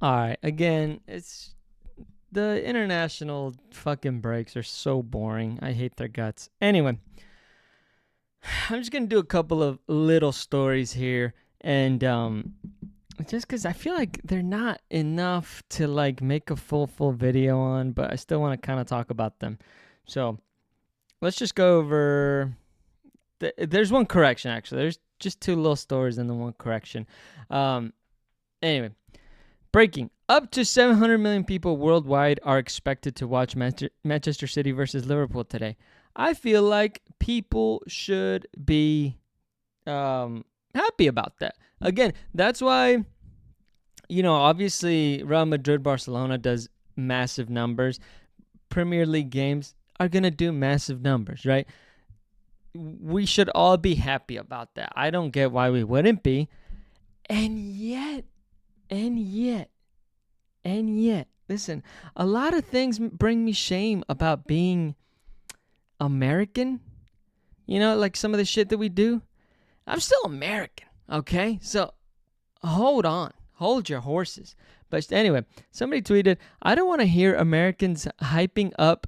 All right. Again, it's the international fucking breaks are so boring. I hate their guts. Anyway, I'm just gonna do a couple of little stories here, and just because I feel like they're not enough to like make a full video on, but I still want to kind of talk about them. So let's just go over. There's one correction actually. There's just two little stories and then one correction. Anyway, breaking. Up to 700 million people worldwide are expected to watch Manchester City versus Liverpool today. I feel like people should be happy about that. Again, that's why, obviously Real Madrid Barcelona does massive numbers. Premier League games are going to do massive numbers, right? We should all be happy about that. I don't get why we wouldn't be. And yet, listen, a lot of things bring me shame about being American. Like some of the shit that we do. I'm still American, okay? So hold on. Hold your horses. But anyway, somebody tweeted, I don't want to hear Americans hyping up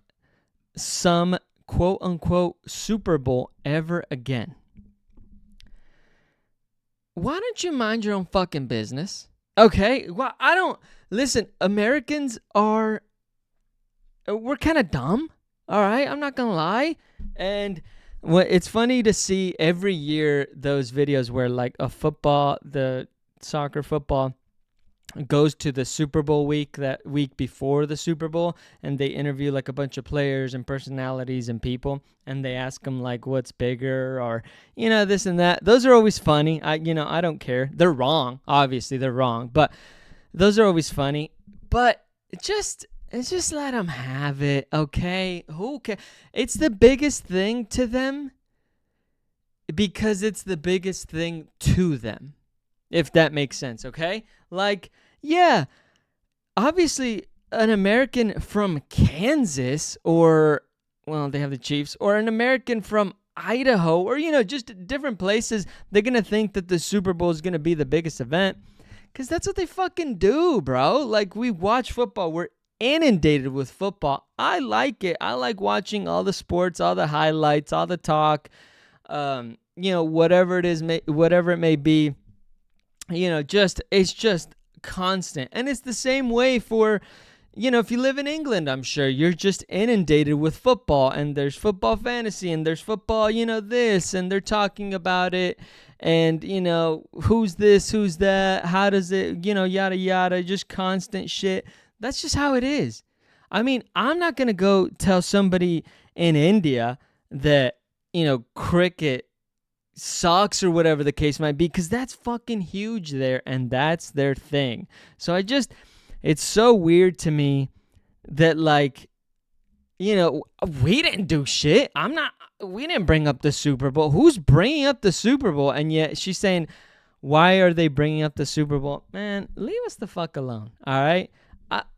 some quote unquote Super Bowl ever again. Why don't you mind your own fucking business? Okay? Well, listen, Americans we're kind of dumb. All right? I'm not going to lie. And it's funny to see every year those videos where like the soccer football goes to the Super Bowl week, that week before the Super Bowl, and they interview like a bunch of players and personalities and people, and they ask them like what's bigger or this and that. Those are always funny. I don't care. They're wrong. Obviously they're wrong, but those are always funny. But just let them have it, okay? Who cares? It's the biggest thing to them because it's the biggest thing to them, if that makes sense, okay? Like, yeah, obviously an American from Kansas they have the Chiefs, or an American from Idaho or, just different places, they're going to think that the Super Bowl is going to be the biggest event because that's what they fucking do, bro. Like, we watch football. We're inundated with football. I like it. I like watching all the sports, all the highlights, all the talk, whatever it may be. It's just constant. And it's the same way for, if you live in England, I'm sure you're just inundated with football, and there's football fantasy, and there's football, this, and they're talking about it, and, who's this, who's that, how does it, yada, yada, just constant shit. That's just how it is. I mean, I'm not going to go tell somebody in India that, cricket sucks or whatever the case might be, because that's fucking huge there and that's their thing. So it's so weird to me that like, we didn't do shit. We didn't bring up the Super Bowl. Who's bringing up the Super Bowl? And yet she's saying, why are they bringing up the Super Bowl? Man, leave us the fuck alone. All right.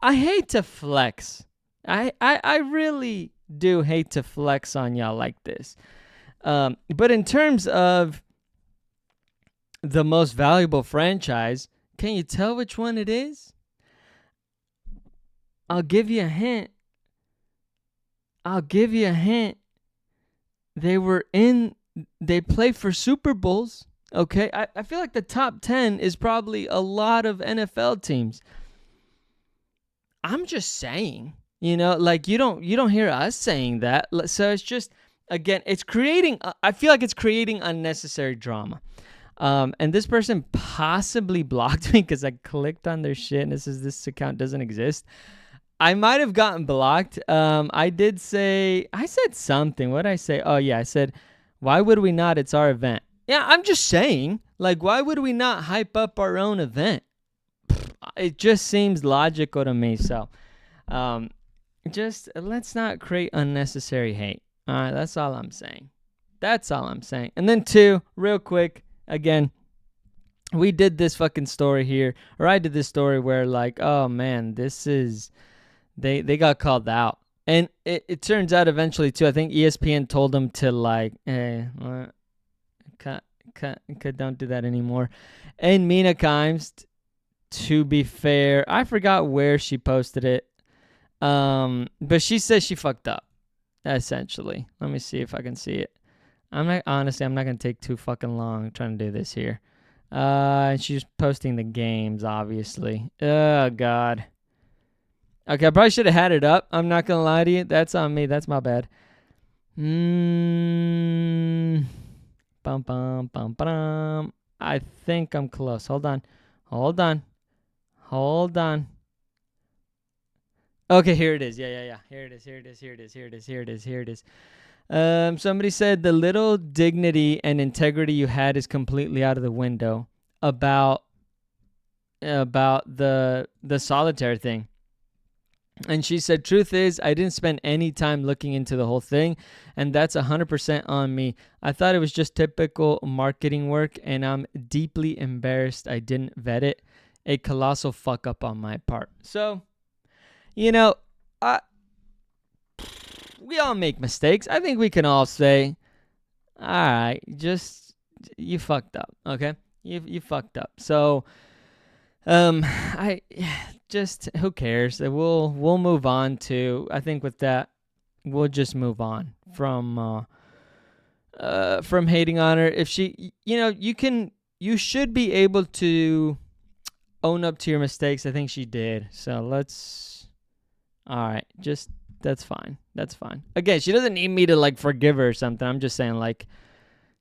I hate to flex. I really do hate to flex on y'all like this. But in terms of the most valuable franchise, can you tell which one it is? I'll give you a hint. They play for Super Bowls. Okay. I feel like the top 10 is probably a lot of NFL teams. I'm just saying, like you don't hear us saying that. So it's just, again, I feel like it's creating unnecessary drama. And this person possibly blocked me because I clicked on their shit and this account doesn't exist. I might have gotten blocked. I said something. What did I say? Oh yeah, I said, why would we not? It's our event. Yeah, I'm just saying, like, why would we not hype up our own event? It just seems logical to me. So, just let's not create unnecessary hate. All right, that's all I'm saying. And then two, real quick, again, we did this fucking story here, or I did this story where like, oh man, they got called out. And it turns out eventually too, I think ESPN told them to like, hey, don't do that anymore. And Mina Kimes to be fair, I forgot where she posted it. But she says she fucked up, essentially. Let me see if I can see it. I'm not gonna take too fucking long trying to do this here. She's posting the games, obviously. Oh God. Okay, I probably should have had it up. I'm not gonna lie to you. That's on me. That's my bad. Bum bum bum bum. I think I'm close. Hold on. Okay, here it is. Yeah. Here it is. Somebody said the little dignity and integrity you had is completely out of the window about the solitaire thing. And she said, truth is, I didn't spend any time looking into the whole thing, and that's 100% on me. I thought it was just typical marketing work, and I'm deeply embarrassed I didn't vet it. A colossal fuck up on my part. So, we all make mistakes. I think we can all say, all right, just, you fucked up, okay? You fucked up. So, who cares? We'll move on to, I think with that, we'll just move on from hating on her. If she, you should be able to own up to your mistakes. I think she did. So all right, that's fine. Again, she doesn't need me to forgive her or something. I'm just saying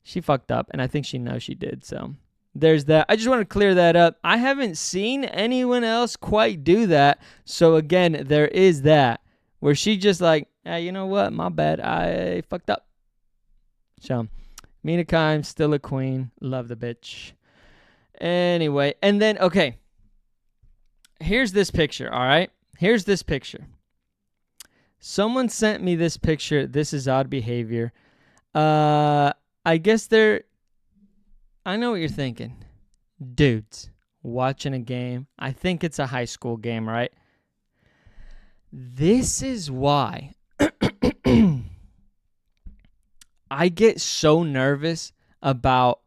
she fucked up, and I think she knows she did. So there's that. I just want to clear that up. I haven't seen anyone else quite do that. So again, there is that where she just hey, you know what? My bad. I fucked up. So Mina Kimes, still a queen. Love the bitch. Anyway, and then, okay. Here's this picture, all right? Here's this picture. Someone sent me this picture. This is odd behavior. I guess I know what you're thinking. Dudes watching a game. I think it's a high school game, right? This is why I get so nervous about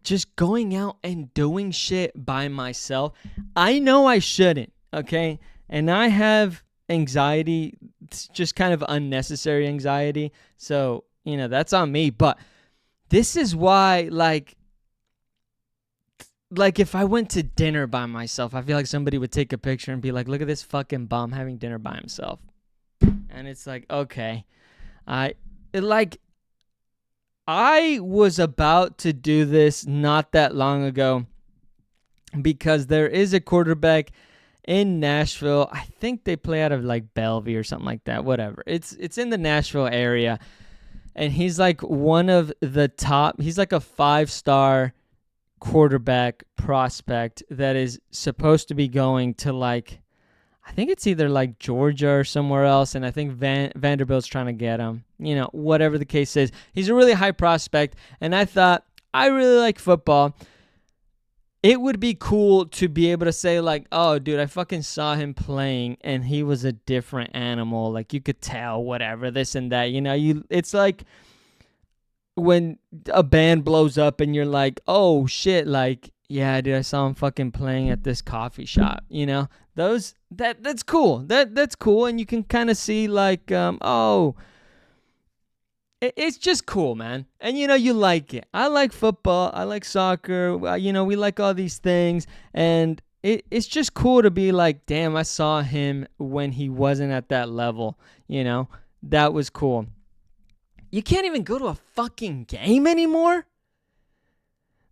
just going out and doing shit by myself. I know I shouldn't, okay? And I have anxiety. It's just kind of unnecessary anxiety. So, that's on me. But this is why, if I went to dinner by myself, I feel like somebody would take a picture and be like, look at this fucking bum having dinner by himself. And it's okay. I was about to do this not that long ago because there is a quarterback in Nashville. I think they play out of Bellevue or something like that. Whatever. It's in the Nashville area. And he's one of the top. He's a 5-star quarterback prospect that is supposed to be going to I think it's either Georgia or somewhere else, and I think Vanderbilt's trying to get him. Whatever the case is, he's a really high prospect, and I thought, I really like football. It would be cool to be able to say oh, dude, I fucking saw him playing, and he was a different animal. You could tell, whatever, this and that. It's like when a band blows up, and you're oh shit, yeah, dude, I saw him fucking playing at this coffee shop. That's cool. That's cool, and you can kind of see it's just cool, man. And you like it. I like football. I like soccer. We like all these things, and it's just cool to be damn, I saw him when he wasn't at that level. That was cool. You can't even go to a fucking game anymore.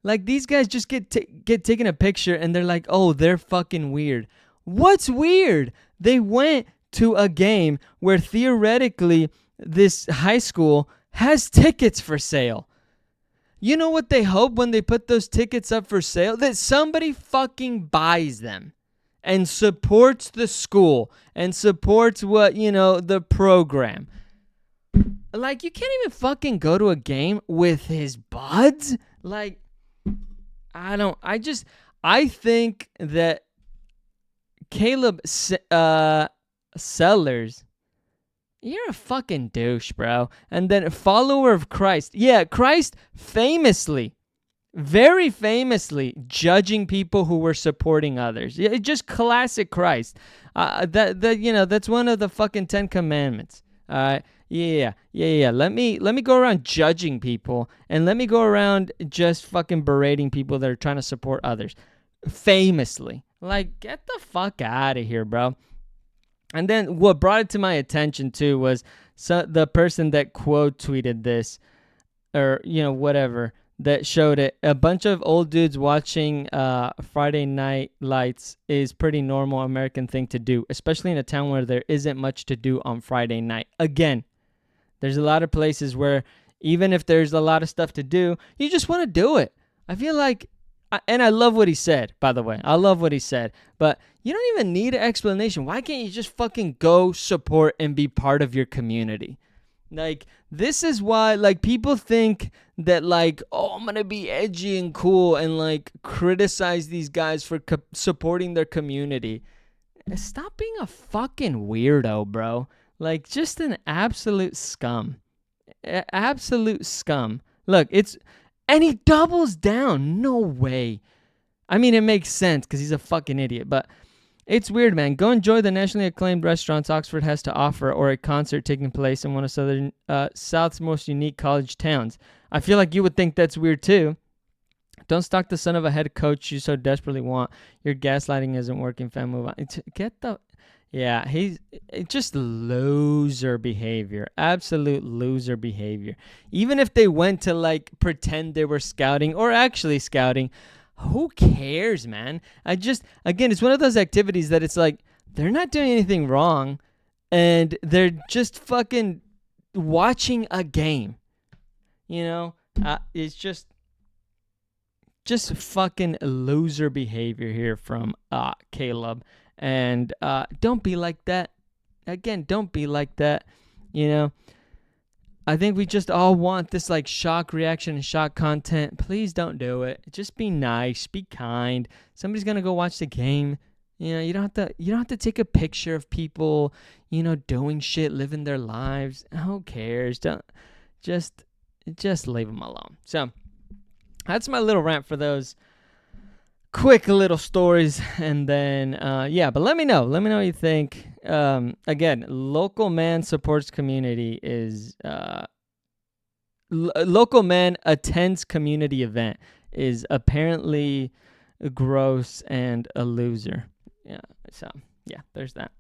These guys just get taken a picture and they're oh, they're fucking weird. What's weird? They went to a game where theoretically this high school has tickets for sale. You know what they hope when they put those tickets up for sale? That somebody fucking buys them and supports the school and supports what, the program. You can't even fucking go to a game with his buds? I think that Caleb Sellers, you're a fucking douche, bro. And then follower of Christ. Yeah, Christ famously very famously judging people who were supporting others. Yeah, just classic Christ. That's one of the fucking 10 commandments. All right. Yeah. Let me go around judging people, and let me go around just fucking berating people that are trying to support others. Famously. Like, get the fuck out of here, bro. And then what brought it to my attention too was the person that quote tweeted this, or whatever, that showed it. A bunch of old dudes watching Friday Night Lights is pretty normal American thing to do, especially in a town where there isn't much to do on Friday night. Again, there's a lot of places where even if there's a lot of stuff to do, you just want to do it. I feel like, and I love what he said, by the way. I love what he said. But you don't even need an explanation. Why can't you just fucking go support and be part of your community? Like, this is why, like, people think that, like, oh, I'm going to be edgy and cool and, like, criticize these guys for supporting their community. Stop being a fucking weirdo, bro. Like, just an absolute scum. Absolute scum. Look, and he doubles down. No way. I mean, it makes sense because he's a fucking idiot, but it's weird, man. Go enjoy the nationally acclaimed restaurants Oxford has to offer, or a concert taking place in one of South's most unique college towns. I feel like you would think that's weird too. Don't stalk the son of a head coach you so desperately want. Your gaslighting isn't working, fam. Move on. Yeah, he's just loser behavior. Absolute loser behavior. Even if they went to, like, pretend they were scouting or actually scouting, who cares, man? Again, it's one of those activities that it's like, they're not doing anything wrong, and they're just fucking watching a game. It's just fucking loser behavior here from Caleb. And don't be like that. Again, don't be like that. I think we just all want this, like, shock reaction and shock content. Please don't do it. Just be nice, be kind. Somebody's gonna go watch the game. You don't have to take a picture of people, doing shit, living their lives. Who cares? Don't just leave them alone. So that's my little rant for those quick little stories. And then but let me know what you think. Again, local man supports community is local man attends community event is apparently gross and a loser. Yeah, so yeah, there's that.